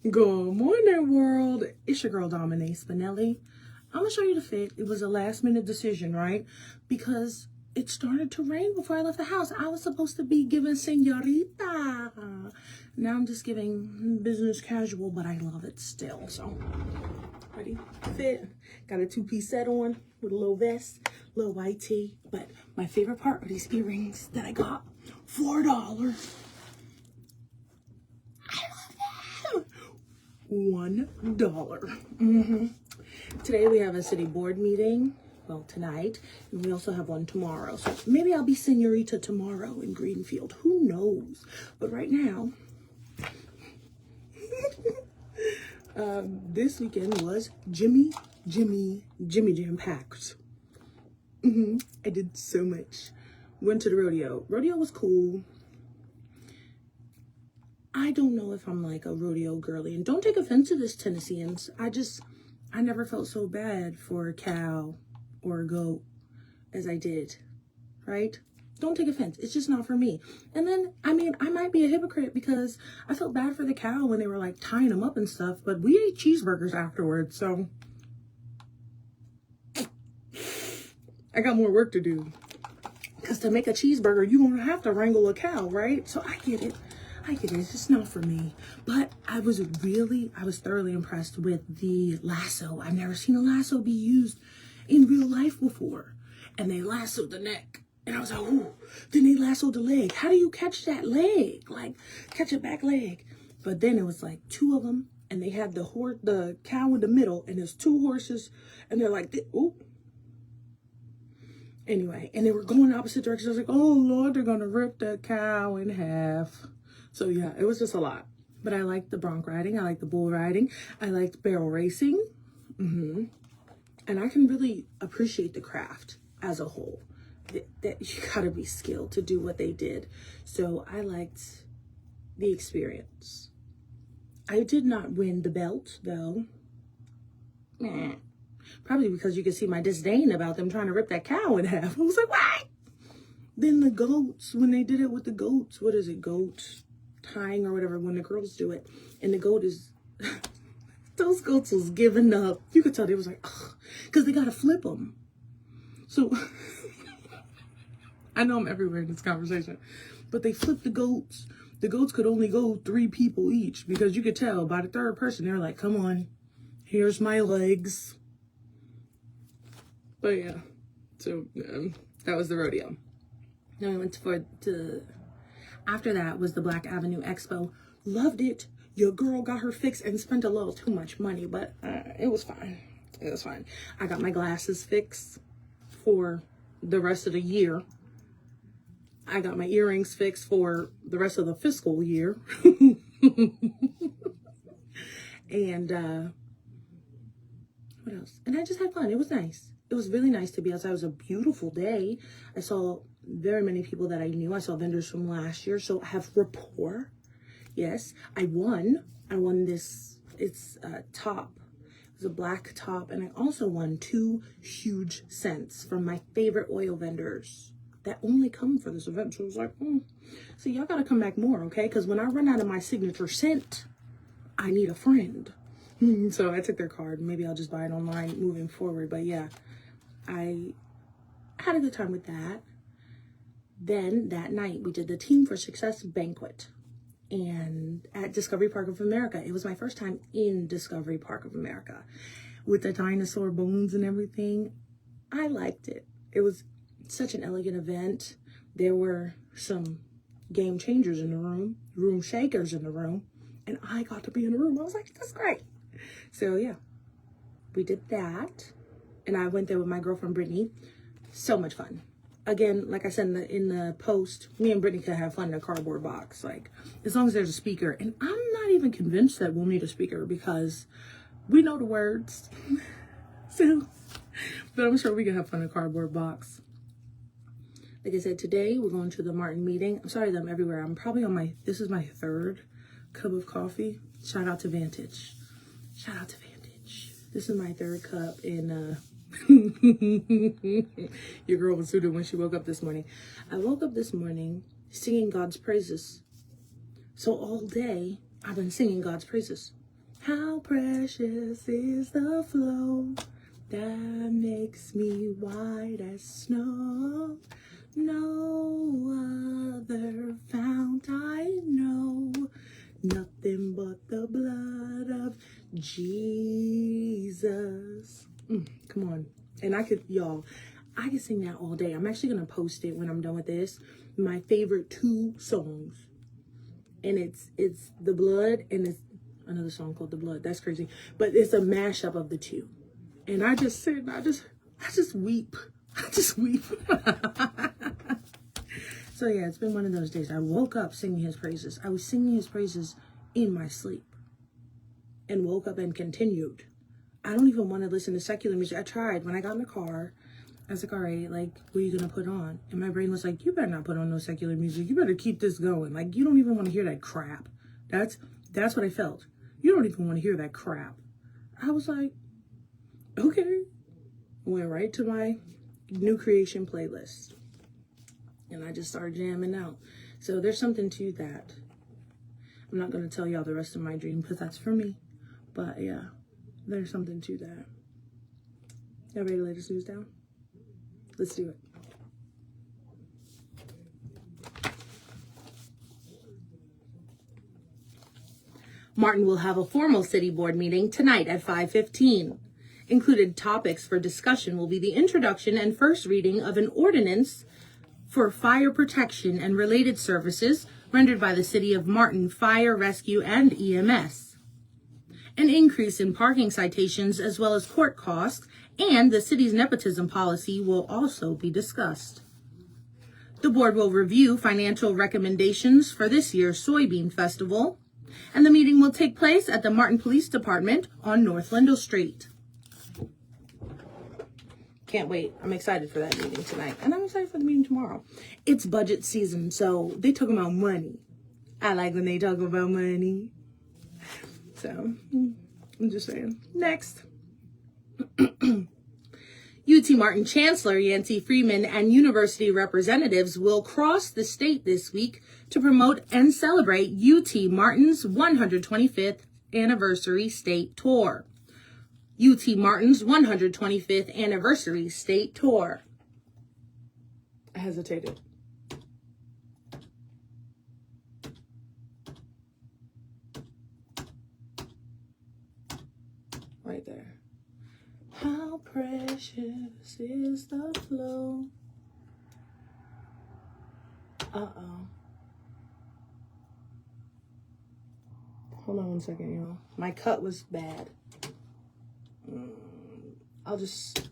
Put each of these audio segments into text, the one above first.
Good morning, world. It's your girl, Dominique Spinelli. I'm going to show you the fit. It was a last minute decision, right? Because it started to rain before I left the house. I was supposed to be giving senorita. Now I'm just giving business casual, but I love it still. So, ready? Fit. Got a two-piece set on with a little vest, little white tee. But my favorite part are these earrings that I got. $4. $1. Today we have a city board meeting. Well, tonight, and we also have one tomorrow. So maybe I'll be senorita tomorrow in Greenfield. Who knows? But right now, this weekend was Jimmy Jam packed. I did so much. Went to the rodeo. Rodeo was cool. I don't know if I'm like a rodeo girly, and don't take offense to this, Tennesseans. I never felt so bad for a cow or a goat as I did, right? Don't take offense. It's just not for me. And then, I mean, I might be a hypocrite because I felt bad for the cow when they were like tying them up and stuff, but we ate cheeseburgers afterwards, so I got more work to do. Because to make a cheeseburger, you're going to have to wrangle a cow, right? So I get it. It's just not for me. But I was thoroughly impressed with the lasso. I've never seen a lasso be used in real life before. And they lassoed the neck. And I was like, ooh. Then they lassoed the leg. How do you catch that leg? Like, catch a back leg. But then it was like two of them. And they had the cow in the middle. And there's two horses. And they're like, ooh. Anyway, and they were going opposite directions. I was like, oh, Lord, they're going to rip that cow in half. So yeah, it was just a lot. But I liked the bronc riding. I liked the bull riding. I liked barrel racing. And I can really appreciate the craft as a whole. That you gotta be skilled to do what they did. So I liked the experience. I did not win the belt though. Probably because you could see my disdain about them trying to rip that cow in half. I was like, what? Then the goats, when they did it with the goats, what is it, goats tying or whatever, when the girls do it, and the goat is, those goats was giving up. You could tell they was like, because they got to flip them. So, I know I'm everywhere in this conversation, but they flipped the goats. The goats could only go 3 people each, because you could tell by the third person, they're like, come on, here's my legs. But yeah, so that was the rodeo. Then we went after that was the Black Avenue Expo. Loved it. Your girl got her fix and spent a little too much money, but it was fine. It was fine. I got my glasses fixed for the rest of the year. I got my earrings fixed for the rest of the fiscal year. And what else? And I just had fun. It was nice. It was really nice to be outside. It was a beautiful day. I saw very many people that I knew. I saw vendors from last year. So I have rapport. Yes, I won this. It's a top. It was a black top. And I also won 2 huge scents from my favorite oil vendors that only come for this event. So I was like, so y'all got to come back more, okay? Because when I run out of my signature scent, I need a friend. So I took their card. Maybe I'll just buy it online moving forward. But yeah, I had a good time with that. Then that night we did the Team for Success banquet and at Discovery Park of America. It was my first time in Discovery Park of America with the dinosaur bones and everything. I liked it. It was such an elegant event. There were some game changers in the room shakers in the room, and I got to be in the room. I was like, that's great. So yeah, we did that. And I went there with my girlfriend, Brittany. So much fun. Again, like I said in the post, me and Brittany could have fun in a cardboard box. Like, as long as there's a speaker. And I'm not even convinced that we'll need a speaker because we know the words. So, but I'm sure we can have fun in a cardboard box. Like I said, today we're going to the Mawnin meeting. I'm sorry that I'm everywhere. I'm probably this is my 3rd cup of coffee. Shout out to Vantage. Shout out to Vantage. This is my 3rd cup and your girl was suited when she woke up this morning. I woke up this morning singing God's praises. So all day I've been singing God's praises. How precious is the flow that makes me white as snow. No other fount I know, nothing but the blood of Jesus. Come on. And I could sing that all day. I'm actually going to post it when I'm done with this. My favorite 2 songs. And it's The Blood, and it's another song called The Blood. That's crazy. But it's a mashup of the 2. And I just sit and I just weep. I just weep. So yeah, it's been one of those days. I woke up singing his praises. I was singing his praises in my sleep. And woke up and continued. I don't even want to listen to secular music. I tried. When I got in the car, I was like, all right, like, what are you going to put on? And my brain was like, you better not put on no secular music. You better keep this going. Like, you don't even want to hear that crap. That's what I felt. You don't even want to hear that crap. I was like, okay. Went right to my new creation playlist. And I just started jamming out. So there's something to that. I'm not going to tell y'all the rest of my dream because that's for me. But yeah, there's something to that. Y'all ready to lay this news down? Let's do it. Martin will have a formal city board meeting tonight at 5:15. Included topics for discussion will be the introduction and first reading of an ordinance for fire protection and related services rendered by the City of Martin Fire, Rescue, and EMS. An increase in parking citations as well as court costs, and the city's nepotism policy will also be discussed. The board will review financial recommendations for this year's Soybean Festival, and the meeting will take place at the Martin Police Department on North Lindell Street. Can't wait. I'm excited for that meeting tonight. And I'm excited for the meeting tomorrow. It's budget season, so they talk about money. I like when they talk about money. So, I'm just saying. Next. UT Martin Chancellor Yancey Freeman and university representatives will cross the state this week to promote and celebrate UT Martin's 125th anniversary state tour. UT Martin's 125th anniversary state tour. I hesitated. Right there. How precious is the flow. Uh-oh. Hold on one second, y'all. My cut was bad. I'll just...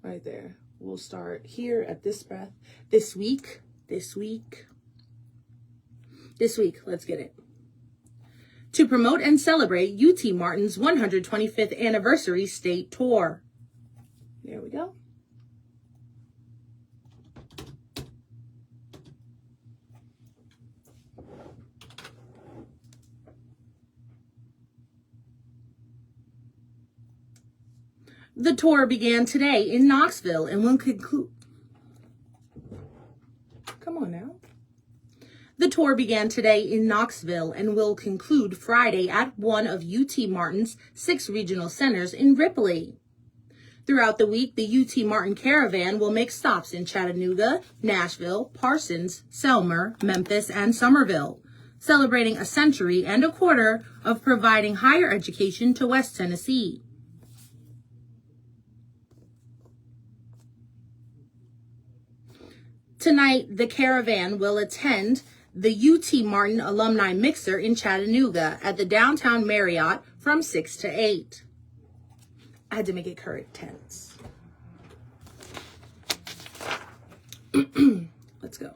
Right there. We'll start here at this breath. This week. Let's get it. To promote and celebrate UT Martin's 125th anniversary state tour. There we go. The tour began today in Knoxville and will conclude. Come on now. The tour began today in Knoxville and will conclude Friday at one of UT Martin's 6 regional centers in Ripley. Throughout the week, the UT Martin Caravan will make stops in Chattanooga, Nashville, Parsons, Selmer, Memphis, and Somerville, celebrating a century and a quarter of providing higher education to West Tennessee. Tonight, the caravan will attend the UT Martin Alumni Mixer in Chattanooga at the Downtown Marriott from 6 to 8. I had to make it current tense. Let's go.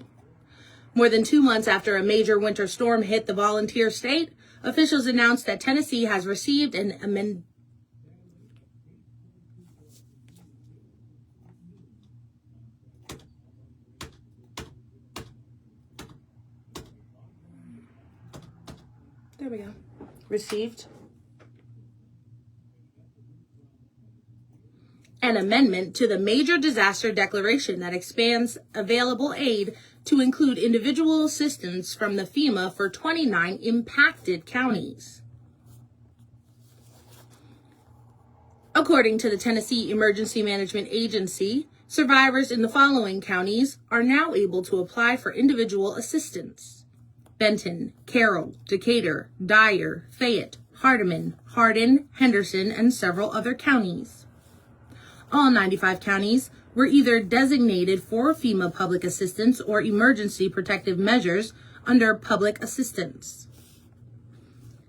More than 2 months after a major winter storm hit the volunteer state, officials announced that Tennessee has received an amendment. There we go. Received an amendment to the Major Disaster Declaration that expands available aid to include individual assistance from the FEMA for 29 impacted counties. According to the Tennessee Emergency Management Agency, survivors in the following counties are now able to apply for individual assistance: Benton, Carroll, Decatur, Dyer, Fayette, Hardeman, Hardin, Henderson, and several other counties. All 95 counties were either designated for FEMA public assistance or emergency protective measures under public assistance.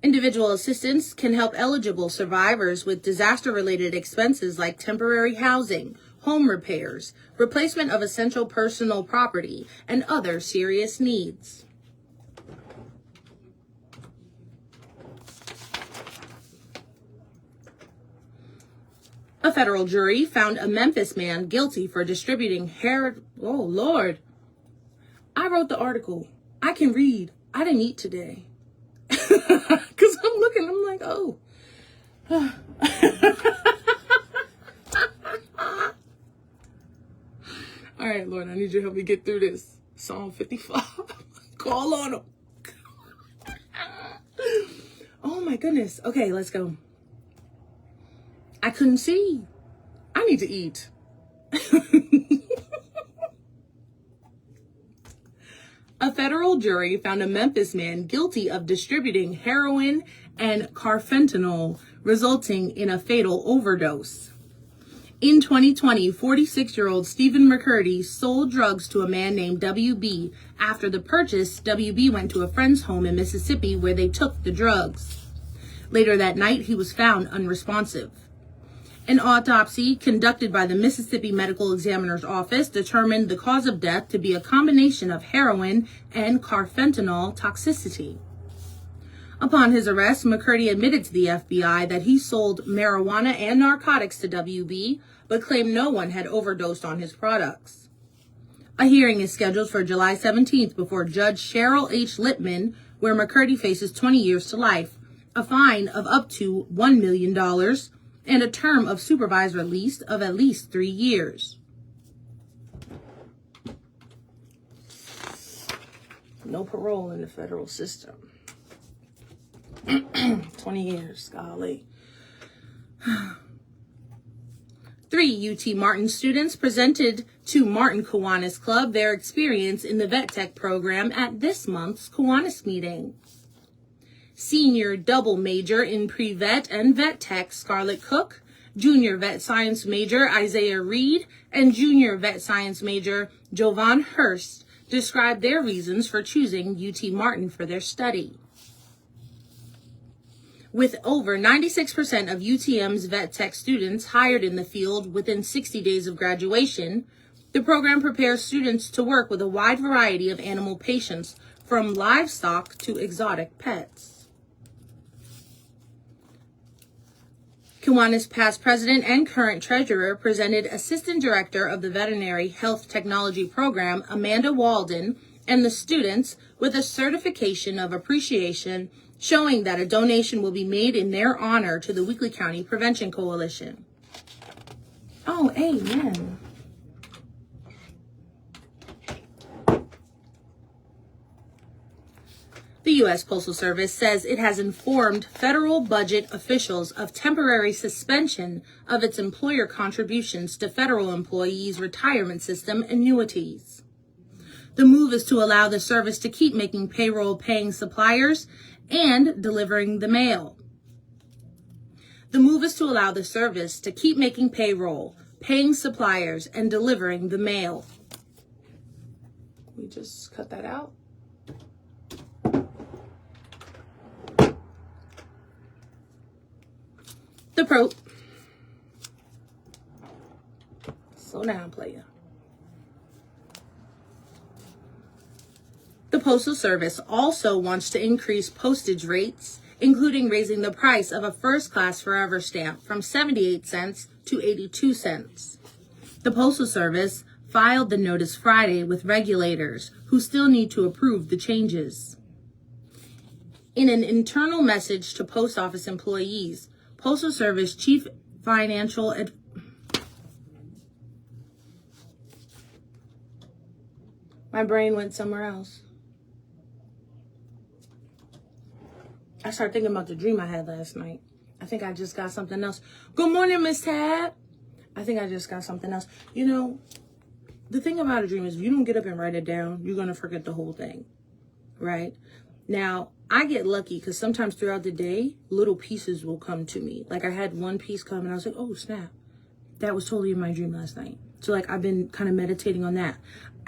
Individual assistance can help eligible survivors with disaster-related expenses like temporary housing, home repairs, replacement of essential personal property, and other serious needs. A federal jury found a Memphis man guilty for distributing Oh, Lord. I wrote the article. I can read. I didn't eat today. Because I'm looking, I'm like, oh. All right, Lord, I need you to help me get through this. Psalm 55. Call on him. Oh, my goodness. Okay, let's go. I couldn't see. I need to eat. A federal jury found a Memphis man guilty of distributing heroin and carfentanil, resulting in a fatal overdose. In 2020, 46-year-old Stephen McCurdy sold drugs to a man named WB. After the purchase, WB went to a friend's home in Mississippi where they took the drugs. Later that night, he was found unresponsive. An autopsy conducted by the Mississippi Medical Examiner's Office determined the cause of death to be a combination of heroin and carfentanil toxicity. Upon his arrest, McCurdy admitted to the FBI that he sold marijuana and narcotics to WB, but claimed no one had overdosed on his products. A hearing is scheduled for July 17th before Judge Cheryl H. Littman, where McCurdy faces 20 years to life, a fine of up to $1 million, and a term of supervised release of at least 3 years. No parole in the federal system. 20 years, golly. 3 UT Martin students presented to Martin Kiwanis Club their experience in the Vet Tech program at this month's Kiwanis meeting. Senior double major in pre-vet and vet tech Scarlett Cook, junior vet science major Isaiah Reed, and junior vet science major Jovan Hurst described their reasons for choosing UT Martin for their study. With over 96% of UTM's vet tech students hired in the field within 60 days of graduation, the program prepares students to work with a wide variety of animal patients, from livestock to exotic pets. Kiwanis past president and current treasurer presented Assistant Director of the Veterinary Health Technology Program, Amanda Walden, and the students with a certification of appreciation showing that a donation will be made in their honor to the Weakley County Prevention Coalition. Oh, amen. The U.S. Postal Service says it has informed federal budget officials of temporary suspension of its employer contributions to federal employees' retirement system annuities. The move is to allow the service to keep making payroll paying suppliers and delivering the mail. The move is to allow the service to keep making payroll, paying suppliers, and delivering the mail. We just cut that out. Slow down, player. The Postal Service also wants to increase postage rates, including raising the price of a first-class Forever stamp from 78 cents to 82 cents. The Postal Service filed the notice Friday with regulators who still need to approve the changes. In an internal message to post office employees, Postal Service Chief Financial My brain went somewhere else. I started thinking about the dream I had last night. I think I just got something else. Good morning, Miss Tab. I think I just got something else. You know, the thing about a dream is if you don't get up and write it down, you're going to forget the whole thing, right? Now, I get lucky because sometimes throughout the day, little pieces will come to me. Like I had one piece come and I was like, oh, snap. That was totally in my dream last night. So like I've been kind of meditating on that.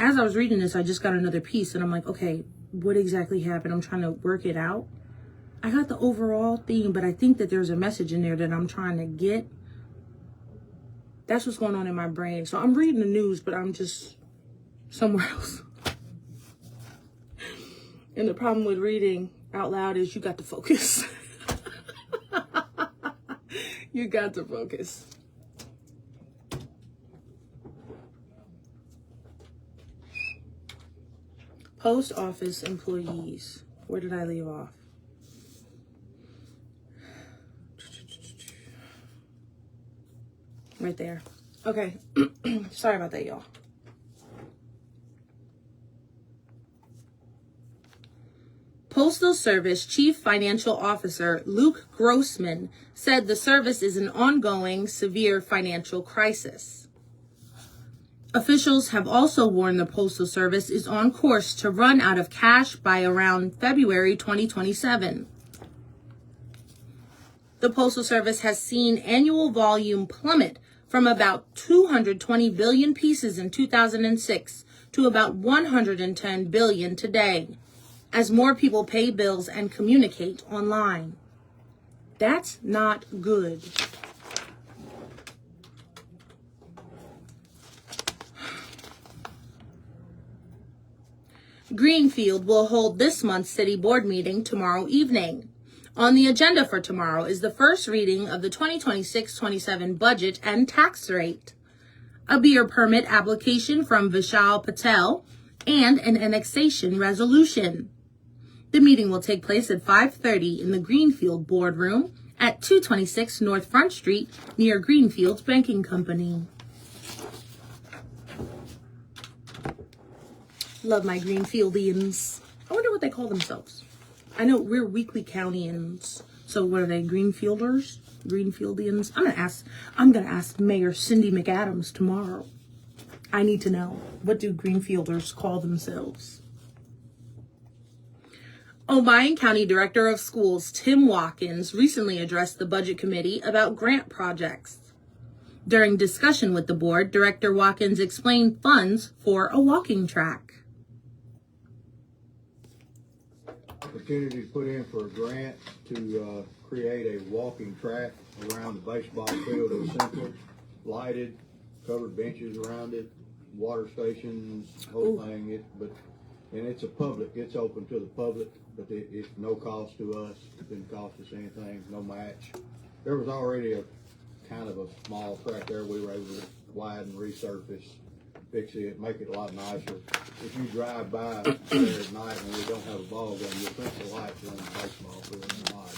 As I was reading this, I just got another piece and I'm like, okay, what exactly happened? I'm trying to work it out. I got the overall theme, but I think that there's a message in there that I'm trying to get. That's what's going on in my brain. So I'm reading the news, but I'm just somewhere else. And the problem with reading out loud is you got to focus. You got to focus. Post office employees. Where did I leave off? Right there. Okay. Sorry about that, y'all. Postal Service Chief Financial Officer Luke Grossman said the service is an ongoing severe financial crisis. Officials have also warned the Postal Service is on course to run out of cash by around February 2027. The Postal Service has seen annual volume plummet from about 220 billion pieces in 2006 to about 110 billion today, as more people pay bills and communicate online. That's not good. Greenfield will hold this month's city board meeting tomorrow evening. On the agenda for tomorrow is the first reading of the 2026-27 budget and tax rate, a beer permit application from Vishal Patel, and an annexation resolution. The meeting will take place at 5:30 in the Greenfield boardroom at 226 North Front Street near Greenfield's Banking Company. Love my Greenfieldians. I wonder what they call themselves. I know we're Weekly Countyans. So what are they, Greenfielders? Greenfieldians? I'm gonna ask Mayor Cindy McAdams tomorrow. I need to know. What do Greenfielders call themselves? Obion County Director of Schools Tim Watkins recently addressed the Budget Committee about grant projects. During discussion with the board, Director Watkins explained funds for a walking track. Opportunity to put in for a grant to create a walking track around the baseball field in Central, lighted, covered benches around it, water stations, whole thing. And it's it's open to the public, but it's no cost to us. It didn't cost us anything, no match. There was already a kind of a small track there. We were able to widen, resurface, fix it, make it a lot nicer. If you drive by there at night when we don't have a ball game, you'll think the lights are on the baseball field at night.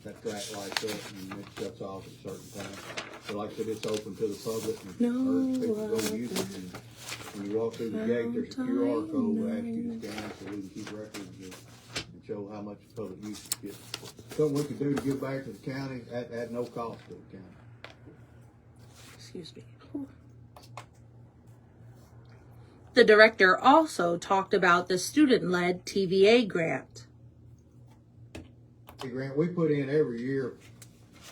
That track lights up and it shuts off at a certain time. So like I said, it's open to the public and urge people to go use it. And when you walk through the gate, there's a QR code we'll ask you to scan so we can keep records and show how much public use you get. Something we could do to give back to the county at no cost to the county. Excuse me. The director also talked about the student-led TVA grant. The grant we put in every year,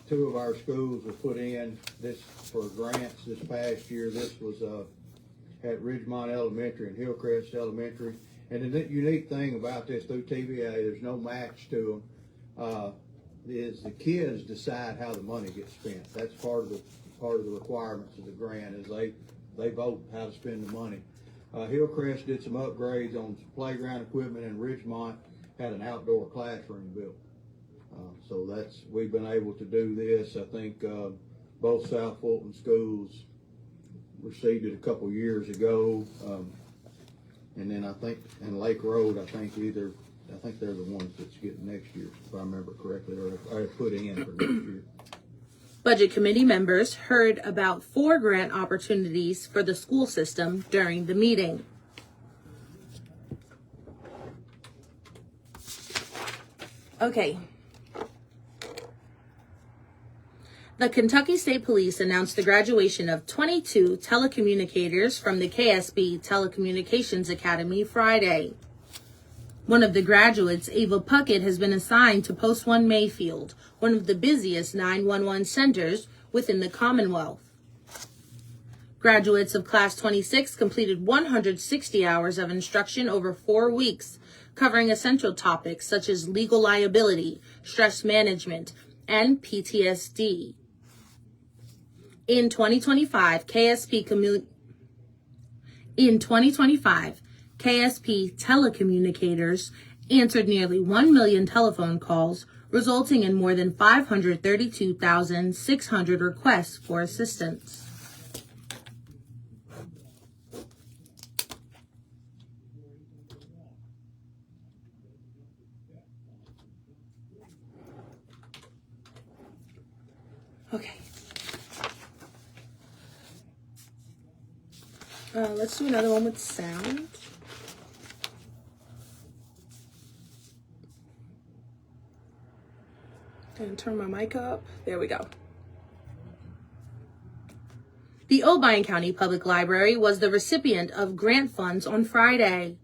2 of our schools will put in this for grants. This past year, this was at Ridgemont Elementary and Hillcrest Elementary. And the unique thing about this through TVA, there's no match to them. Is the kids decide how the money gets spent. That's part of the requirements of the grant is they vote how to spend the money. Hillcrest did some upgrades on some playground equipment, and Ridgemont had an outdoor classroom built. So we've been able to do this. I think both South Fulton schools received it a couple years ago, and then I think in Lake Road, I think they're the ones that's getting next year, if I remember correctly, or I put in for next year. Budget Committee members heard about 4 grant opportunities for the school system during the meeting. Okay. The Kentucky State Police announced the graduation of 22 telecommunicators from the KSB Telecommunications Academy Friday. One of the graduates, Ava Puckett, has been assigned to Post 1 Mayfield, one of the busiest 911 centers within the Commonwealth. Graduates of Class 26 completed 160 hours of instruction over 4 weeks, covering essential topics such as legal liability, stress management, and PTSD. In 2025, KSP telecommunicators answered nearly 1 million telephone calls, resulting in more than 532,600 requests for assistance. Okay. Let's do another one with sound. And turn my mic up. There we go. The Obion County Public Library was the recipient of grant funds on Friday.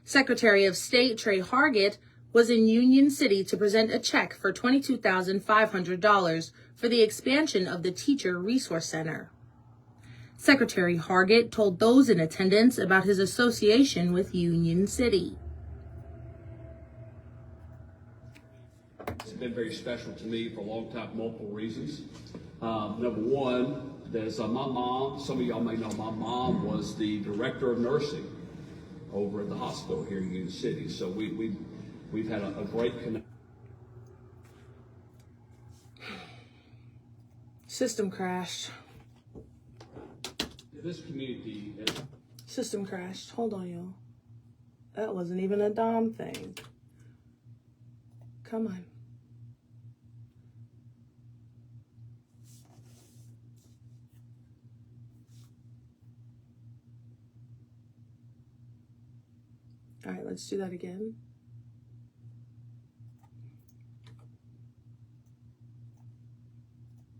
Secretary of State Trey Hargett was in Union City to present a check for $22,500 for the expansion of the Teacher Resource Center. Secretary Hargett told those in attendance about his association with Union City. It's been very special to me for a long time, multiple reasons. Number one, there's my mom. Some of y'all may know my mom was the director of nursing over at the hospital here in Union City. So we've had a great connection. System crashed. This community is... System crashed. Hold on, y'all. That wasn't even a Dom thing. Come on. All right, let's do that again.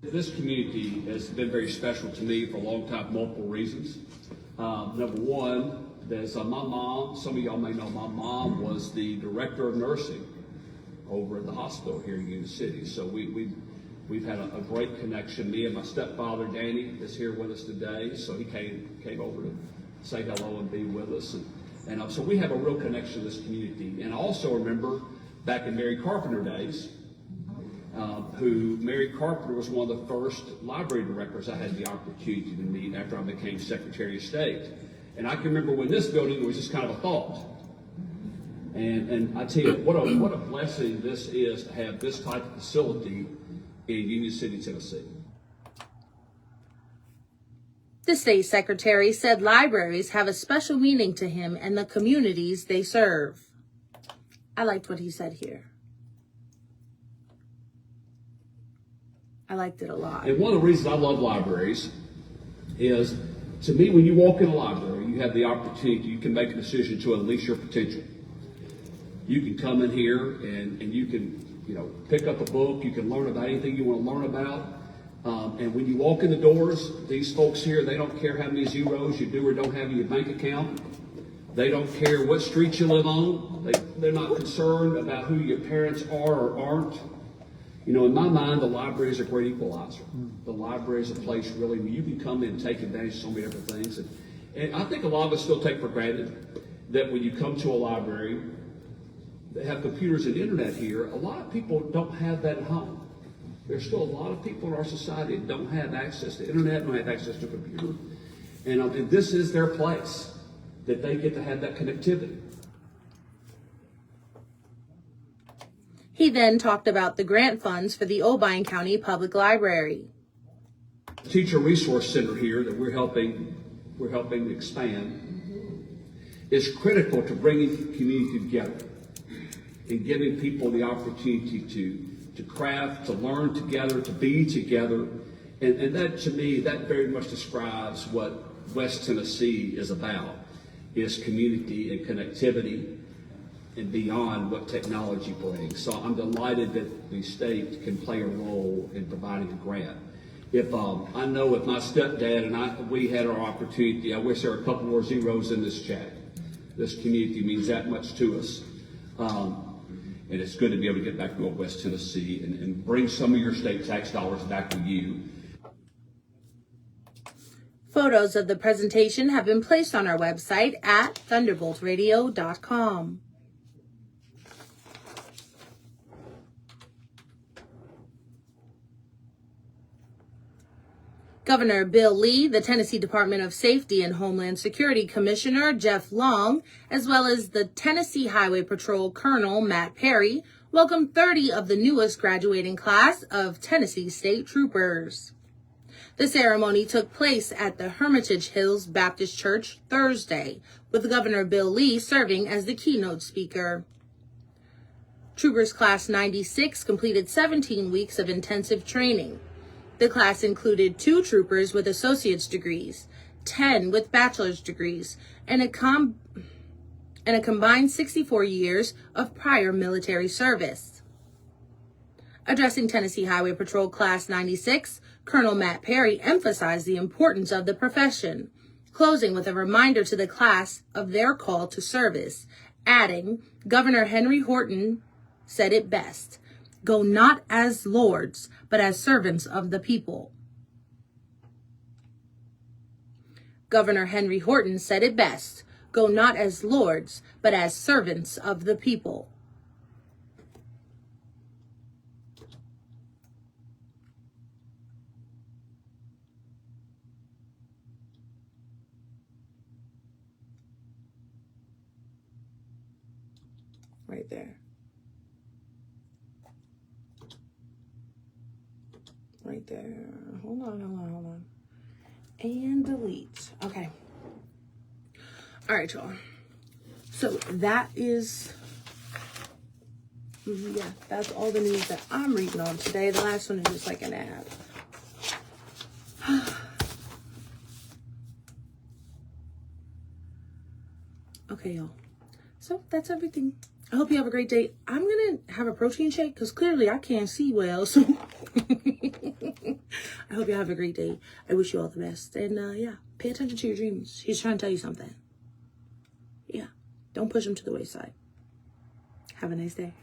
This community has been very special to me for a long time, multiple reasons. Number one, there's my mom. Some of y'all may know my mom was the director of nursing over at the hospital here in Union City. So we've had a great connection. Me and my stepfather, Danny, is here with us today. So he came over to say hello and be with us. And so we have a real connection to this community. And I also remember back in Mary Carpenter days, Mary Carpenter was one of the first library directors I had the opportunity to meet after I became Secretary of State. And I can remember when this building was just kind of a thought. And I tell you, what a blessing this is to have this type of facility in Union City, Tennessee. The state secretary said libraries have a special meaning to him and the communities they serve. I liked what he said here. I liked it a lot. And one of the reasons I love libraries is, to me, when you walk in a library, you have the opportunity, you can make a decision to unleash your potential. You can come in here and you can, pick up a book, you can learn about anything you want to learn about. And when you walk in the doors, these folks here, they don't care how many zeros you do or don't have in your bank account. They don't care what street you live on. They're not concerned about who your parents are or aren't. In my mind, the library is a great equalizer. The library is a place really where you can come in and take advantage of so many different things. And I think a lot of us still take for granted that when you come to a library, they have computers and internet here. A lot of people don't have that at home. There's still a lot of people in our society that don't have access to internet, don't have access to a computer. And this is their place, that they get to have that connectivity. He then talked about the grant funds for the Obion County Public Library. Teacher Resource Center here that we're helping expand is critical to bringing the community together and giving people the opportunity to craft, to learn together, to be together. And that, to me, that very much describes what West Tennessee is about, is community and connectivity. and beyond what technology brings. So I'm delighted that the state can play a role in providing a grant. If I know if my stepdad and we had our opportunity, I wish there were a couple more zeros in this chat. This community means that much to us. And it's good to be able to get back to West Tennessee and bring some of your state tax dollars back to you. Photos of the presentation have been placed on our website at thunderboltradio.com. Governor Bill Lee, the Tennessee Department of Safety and Homeland Security Commissioner Jeff Long, as well as the Tennessee Highway Patrol Colonel Matt Perry, welcomed 30 of the newest graduating class of Tennessee State Troopers. The ceremony took place at the Hermitage Hills Baptist Church Thursday, with Governor Bill Lee serving as the keynote speaker. Troopers Class 96 completed 17 weeks of intensive training. The class included 2 troopers with associate's degrees, 10 with bachelor's degrees, and a combined 64 years of prior military service. Addressing Tennessee Highway Patrol Class 96, Colonel Matt Perry emphasized the importance of the profession, closing with a reminder to the class of their call to service, adding, Governor Henry Horton said it best, "Go not as lords, but as servants of the people." Governor Henry Horton said it best, "Go not as lords, but as servants of the people." Right there. Right there. Hold on. And delete. Okay. All right, y'all. So that is, that's all the news that I'm reading on today. The last one is just like an ad. Okay, y'all. So that's everything. I hope you have a great day. I'm going to have a protein shake because clearly I can't see well. So I hope you have a great day. I wish you all the best. And pay attention to your dreams. He's trying to tell you something. Yeah. Don't push him to the wayside. Have a nice day.